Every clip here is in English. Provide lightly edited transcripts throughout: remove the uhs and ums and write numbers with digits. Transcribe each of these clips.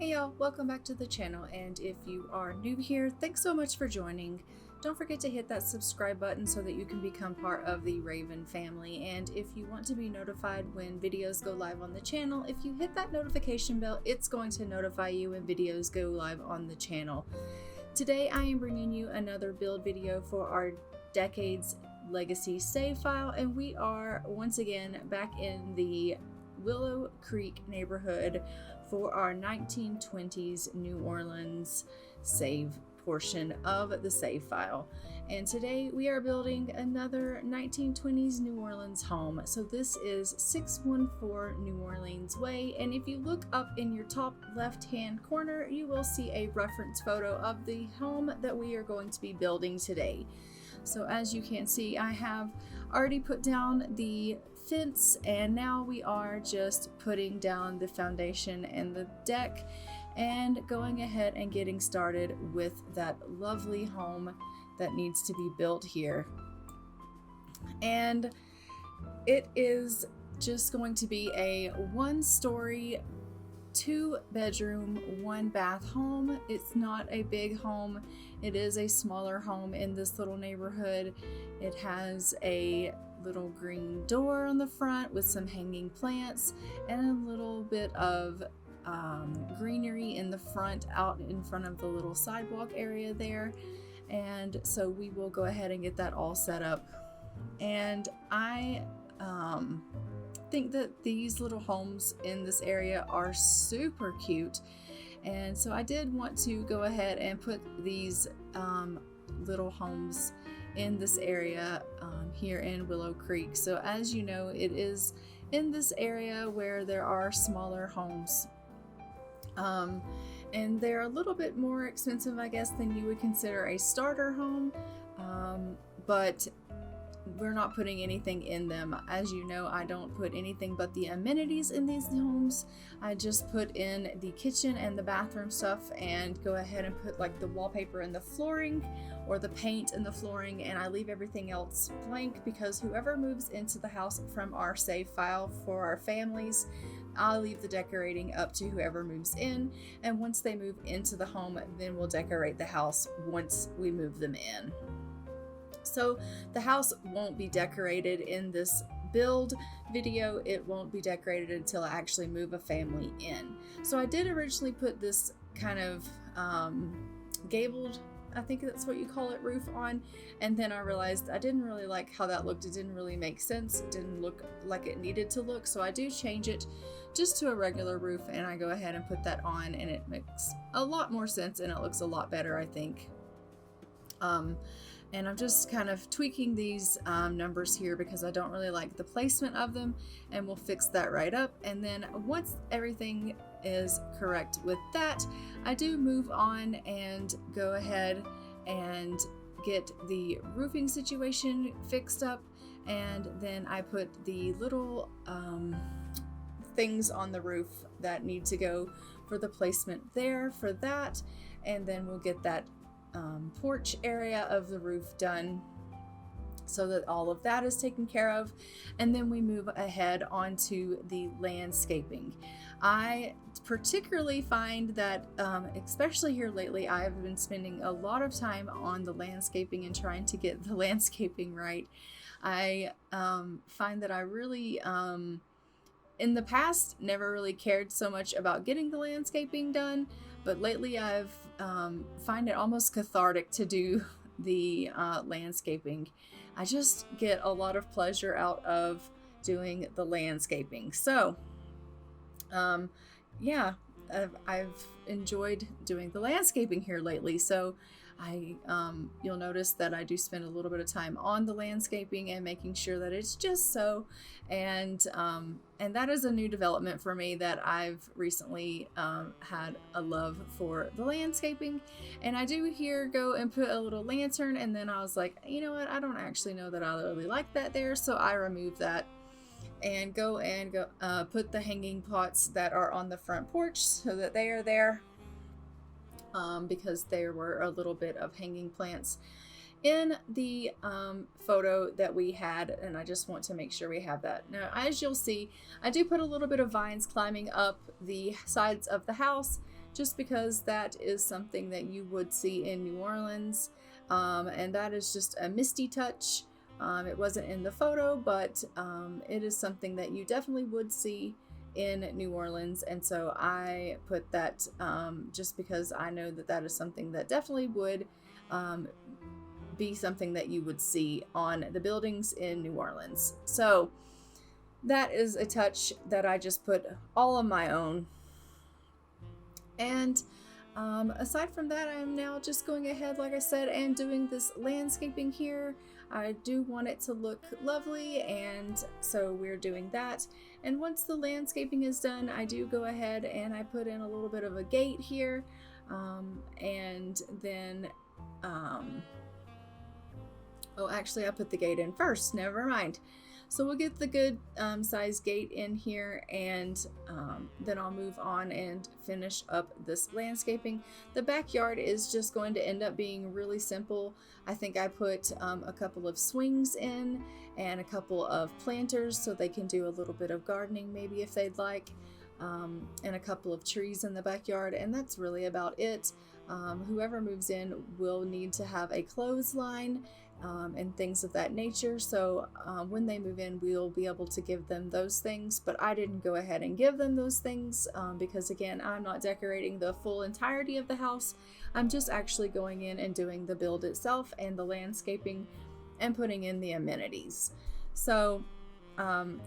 Hey y'all, welcome back to the channel, and if you are new here, thanks so much for joining. Don't forget to hit that subscribe button so that you can become part of the Raven family, and if you want to be notified when videos go live on the channel, if you hit that notification bell, it's going to notify you when videos go live on the channel. Today I am bringing you another build video for our Decades Legacy save file, and we are once again back in the Willow Creek neighborhood for our 1920s New Orleans save portion of the save file. And today we are building another 1920s New Orleans home. So this is 614 New Orleans Way, and if you look up in your top left hand corner, you will see a reference photo of the home that we are going to be building today. So as you can see, I have already put down the fence, and now we are just putting down the foundation and the deck and going ahead and getting started with that lovely home that needs to be built here. And it is just going to be a 1-story, 2-bedroom, 1-bath home. It's not a big home. It is a smaller home in this little neighborhood. It has a little green door on the front with some hanging plants and a little bit of greenery in the front, out in front of the little sidewalk area there. And so we will go ahead and get that all set up. And I think that these little homes in this area are super cute, and so I did want to go ahead and put these little homes in this area here in Willow Creek. So as you know, it is in this area where there are smaller homes, and they're a little bit more expensive, I guess, than you would consider a starter home, but we're not putting anything in them. As you know, I don't put anything but the amenities in these homes. I just put in the kitchen and the bathroom stuff and go ahead and put like the wallpaper and the flooring or the paint and the flooring, and I leave everything else blank because whoever moves into the house from our save file for our families, I'll leave the decorating up to whoever moves in, and once they move into the home, then we'll decorate the house once we move them in. So the house won't be decorated in this build video. It won't be decorated until I actually move a family in. So I did originally put this kind of gabled, I think that's what you call it, roof on, and then I realized I didn't really like how that looked. It didn't really make sense. It didn't look like it needed to look, so I do change it just to a regular roof, and I go ahead and put that on, and it makes a lot more sense and it looks a lot better, I think. And I'm just kind of tweaking these numbers here because I don't really like the placement of them, and we'll fix that right up. And then once everything is correct with that, I do move on and go ahead and get the roofing situation fixed up, and then I put the little things on the roof that need to go for the placement there for that, and then we'll get that porch area of the roof done so that all of that is taken care of, and then we move ahead onto the landscaping. I particularly find that especially here lately, I've been spending a lot of time on the landscaping and trying to get the landscaping right. I find that I really in the past never really cared so much about getting the landscaping done, but lately I've find it almost cathartic to do the landscaping. I just get a lot of pleasure out of doing the landscaping. So yeah, I've enjoyed doing the landscaping here lately. So you'll notice that I do spend a little bit of time on the landscaping and making sure that it's just so, and that is a new development for me, that I've recently had a love for the landscaping. And I do here go and put a little lantern, and then I was like, you know what, I don't actually know that I really like that there, so I remove that and go put the hanging pots that are on the front porch so that they are there. Because there were a little bit of hanging plants in the photo that we had, and I just want to make sure we have that. Now, as you'll see, I do put a little bit of vines climbing up the sides of the house just because that is something that you would see in New Orleans, and that is just a Misty touch. It wasn't in the photo, but it is something that you definitely would see in New Orleans, and so I put that just because I know that that is something that definitely would be something that you would see on the buildings in New Orleans. So that is a touch that I just put all on my own. And aside from that, I'm now just going ahead, like I said, and doing this landscaping here. I do want it to look lovely, and so we're doing that. And once the landscaping is done, I do go ahead and I put in a little bit of a gate here, and then oh, actually I put the gate in first, never mind. So we'll get the good size gate in here, and then I'll move on and finish up this landscaping. The backyard is just going to end up being really simple. I think I put a couple of swings in and a couple of planters so they can do a little bit of gardening maybe if they'd like, and a couple of trees in the backyard, and that's really about it. Whoever moves in will need to have a clothesline and things of that nature, so when they move in we'll be able to give them those things, but I didn't go ahead and give them those things because again, I'm not decorating the full entirety of the house. I'm just actually going in and doing the build itself and the landscaping and putting in the amenities. So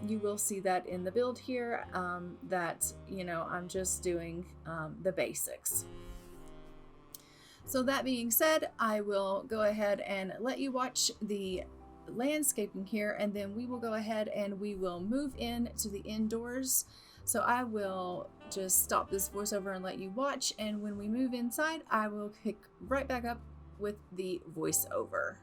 you will see that in the build here, that, you know, I'm just doing the basics. So that being said, I will go ahead and let you watch the landscaping here, and then we will go ahead and we will move in to the indoors. So I will just stop this voiceover and let you watch, and when we move inside, I will pick right back up with the voiceover.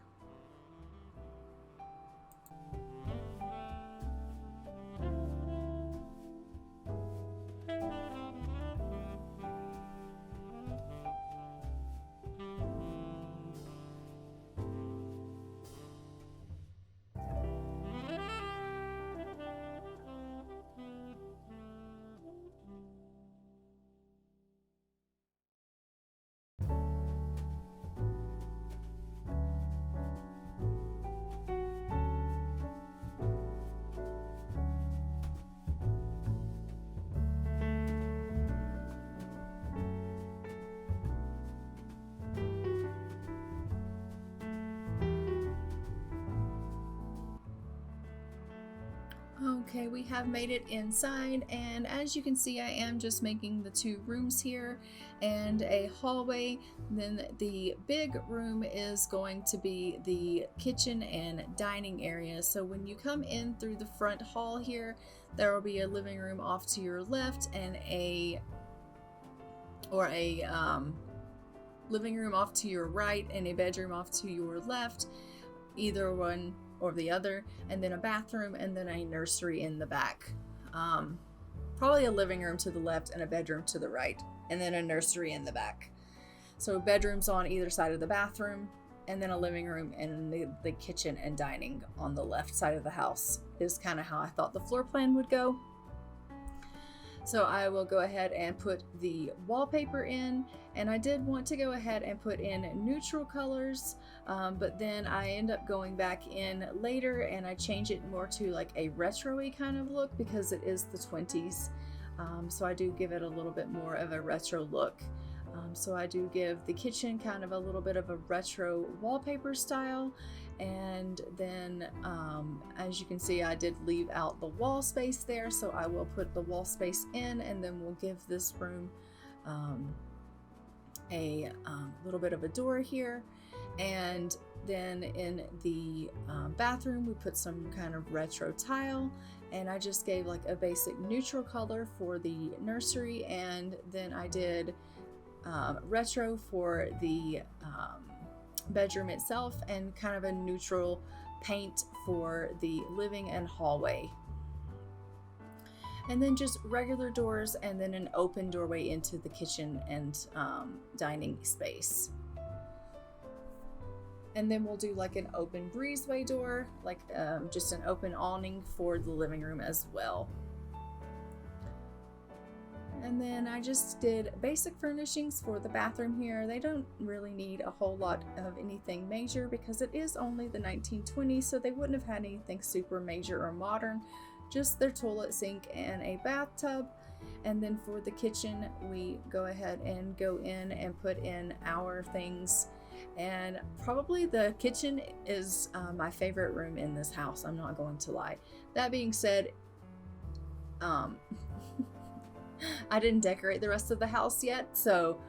Okay, we have made it inside, and as you can see, I am just making the 2 rooms here and a hallway. Then the big room is going to be the kitchen and dining area. So when you come in through the front hall here, there will be a living room off to your left and a living room off to your right and a bedroom off to your left, either one or the other, and then a bathroom, and then a nursery in the back. Probably a living room to the left and a bedroom to the right, and then a nursery in the back. So bedrooms on either side of the bathroom, and then a living room and the kitchen and dining on the left side of the house is kind of how I thought the floor plan would go. So I will go ahead and put the wallpaper in, and I did want to go ahead and put in neutral colors, but then I end up going back in later and I change it more to like a retro-y kind of look because it is the 20s. So I do give it a little bit more of a retro look. So I do give the kitchen kind of a little bit of a retro wallpaper style, and then as you can see, I did leave out the wall space there, so I will put the wall space in, and then we'll give this room a little bit of a door here. And then in the bathroom, we put some kind of retro tile, and I just gave like a basic neutral color for the nursery, and then I did retro for the bedroom itself, and kind of a neutral paint for the living and hallway, and then just regular doors, and then an open doorway into the kitchen and dining space. And then we'll do like an open breezeway door, like just an open awning for the living room as well. And then I just did basic furnishings for the bathroom here. They don't really need a whole lot of anything major because it is only the 1920s, so they wouldn't have had anything super major or modern, just their toilet, sink, and a bathtub. And then for the kitchen, we go ahead and go in and put in our things. And probably the kitchen is my favorite room in this house, I'm not going to lie. That being said, I didn't decorate the rest of the house yet, so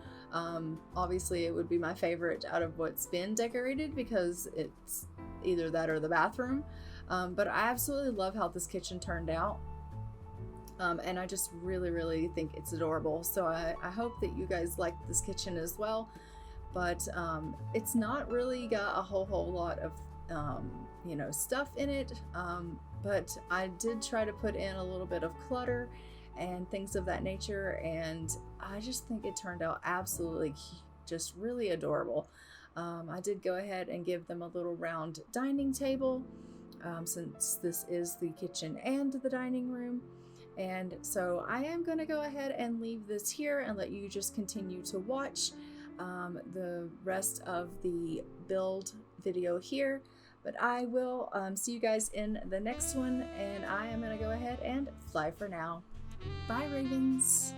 obviously it would be my favorite out of what's been decorated because it's either that or the bathroom. But I absolutely love how this kitchen turned out. And I just really think it's adorable. So I hope that you guys like this kitchen as well. But it's not really got a whole lot of you know, stuff in it. But I did try to put in a little bit of clutter and things of that nature, and I just think it turned out absolutely just really adorable. I did go ahead and give them a little round dining table, since this is the kitchen and the dining room. And so I am going to go ahead and leave this here and let you just continue to watch the rest of the build video here. But I will see you guys in the next one, and I am going to go ahead and fly for now. Bye, Ravens!